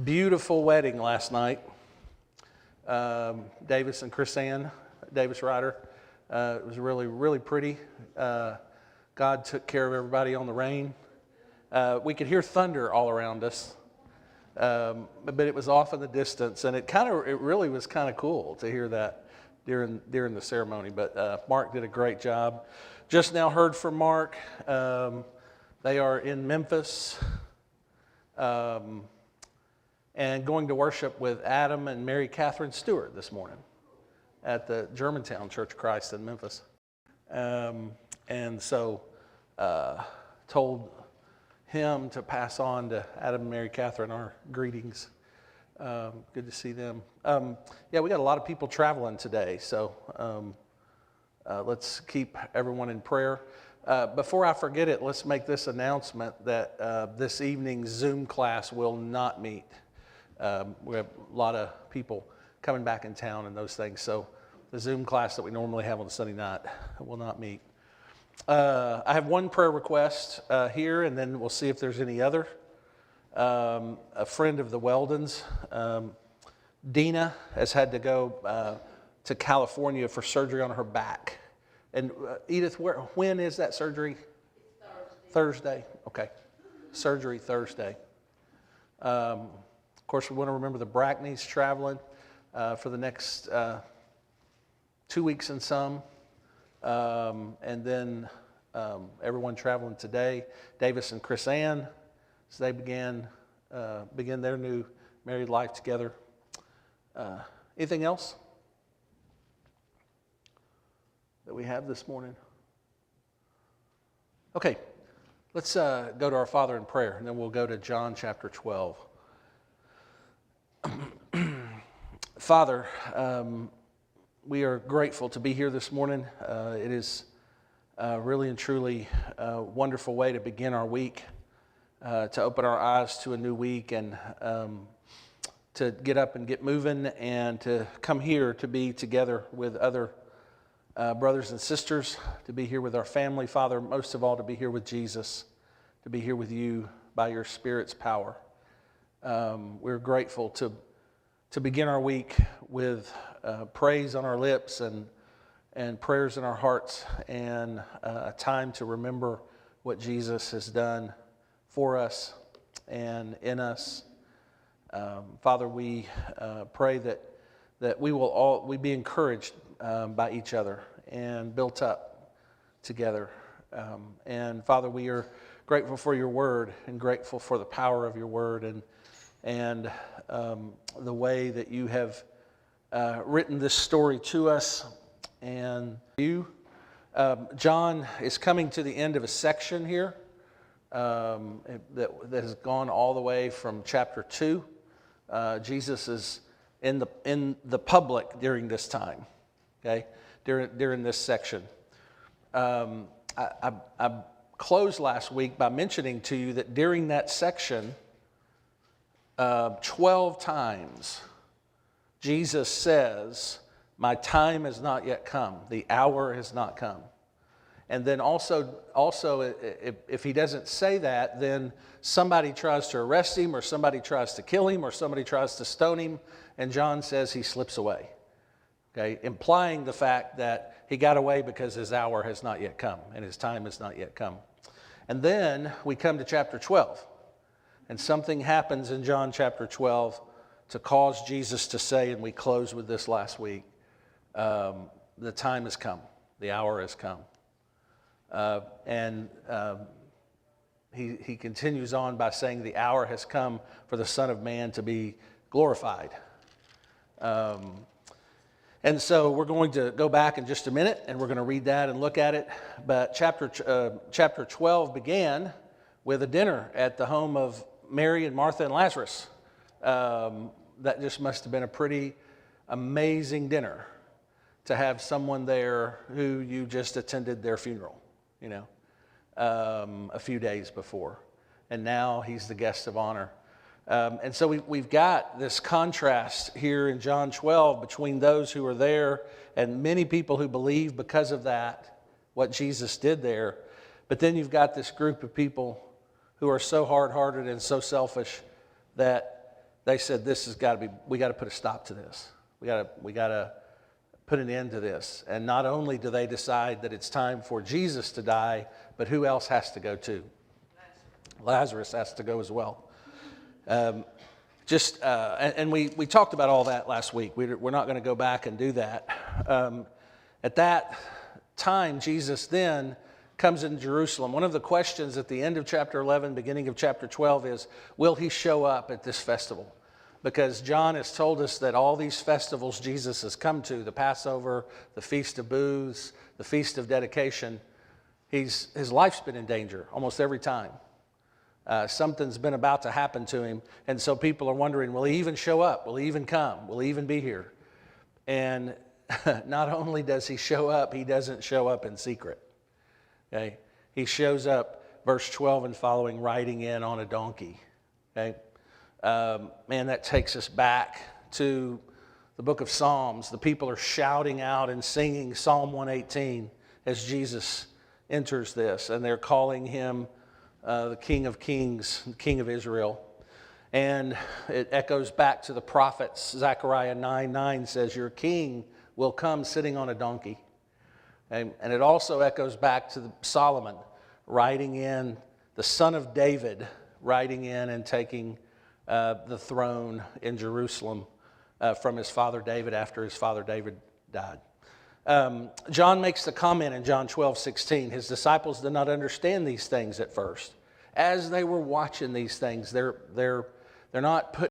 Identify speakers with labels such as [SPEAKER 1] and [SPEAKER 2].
[SPEAKER 1] Beautiful wedding last night. Davis and Chris Ann, Davis Ryder. It was really, really pretty. God took care of everybody on the rain. We could hear thunder all around us, but it was off in the distance, and it really was kind of cool to hear that during the ceremony. But Mark did a great job. Just now heard from Mark. They are in Memphis. And going to worship with Adam and Mary Catherine Stewart this morning at the Germantown Church of Christ in Memphis. And so told him to pass on to Adam and Mary Catherine our greetings. Good to see them. Yeah, we got a lot of people traveling today, so let's keep everyone in prayer. Before I forget it, let's make this announcement that this evening's Zoom class will not meet. We have a lot of people coming back in town and those things, so the Zoom class that we normally have on Sunday night will not meet. I have one prayer request here, and then we'll see if there's any other. A friend of the Weldons, Dina, has had to go to California for surgery on her back. And Edith, when is that surgery? Thursday. Okay. Surgery Thursday. Of course, we want to remember the Brackneys traveling for the next 2 weeks and some. And then everyone traveling today. Davis and Chris Ann, so they begin their new married life together. Anything else that we have this morning? Okay, let's go to our Father in prayer, and then we'll go to John chapter 12. Father, we are grateful to be here this morning. It is really and truly a wonderful way to begin our week, to open our eyes to a new week, and to get up and get moving, and to come here to be together with other brothers and sisters, to be here with our family. Father, most of all, to be here with Jesus, to be here with you by your Spirit's power. We're grateful to begin our week with praise on our lips and prayers in our hearts, and a time to remember what Jesus has done for us and in us. Father, we pray that we be encouraged by each other and built up together. And Father, we are grateful for your word, and grateful for the power of your word, and the way that you have written this story to us. And John is coming to the end of a section here that has gone all the way from chapter 2. Jesus is in the public during this time, okay, during this section. I closed last week by mentioning to you that during that section, 12 times, Jesus says, "My time has not yet come. The hour has not come." And then also, if he doesn't say that, then somebody tries to arrest him, or somebody tries to kill him, or somebody tries to stone him, and John says he slips away. Okay, implying the fact that he got away because his hour has not yet come, and his time has not yet come. And then we come to chapter 12. And something happens in John chapter 12 to cause Jesus to say, and we closed with this last week, the time has come, the hour has come. He continues on by saying the hour has come for the Son of Man to be glorified. And so we're going to go back in just a minute, and we're going to read that and look at it. But chapter 12 began with a dinner at the home of Mary and Martha and Lazarus. That just must have been a pretty amazing dinner, to have someone there who you just attended their funeral, a few days before. And now he's the guest of honor. And so we've got this contrast here in John 12 between those who are there and many people who believe because of that, what Jesus did there. But then you've got this group of people who are so hard-hearted and so selfish that they said, we got to put a stop to this. We got to put an end to this. And not only do they decide that it's time for Jesus to die, but who else has to go too? Lazarus has to go as well. And we talked about all that last week. We're not going to go back and do that. At that time, Jesus then comes into Jerusalem. One of the questions at the end of chapter 11, beginning of chapter 12 is, will he show up at this festival? Because John has told us that all these festivals Jesus has come to, the Passover, the Feast of Booths, the Feast of Dedication, his life's been in danger almost every time. Something's been about to happen to him. And so people are wondering, will he even show up? Will he even come? Will he even be here? And not only does he show up, he doesn't show up in secret. Okay? He shows up, verse 12 and following, riding in on a donkey. Okay? Man, that takes us back to the book of Psalms. The people are shouting out and singing Psalm 118 as Jesus enters this, and they're calling him the King of Kings, the King of Israel. And it echoes back to the prophets. Zechariah 9:9 says, your king will come sitting on a donkey. And it also echoes back to Solomon riding in, the son of David, riding in and taking the throne in Jerusalem from his father David after his father David died. John makes the comment in John 12:16, his disciples did not understand these things at first. As they were watching these things, they're not putting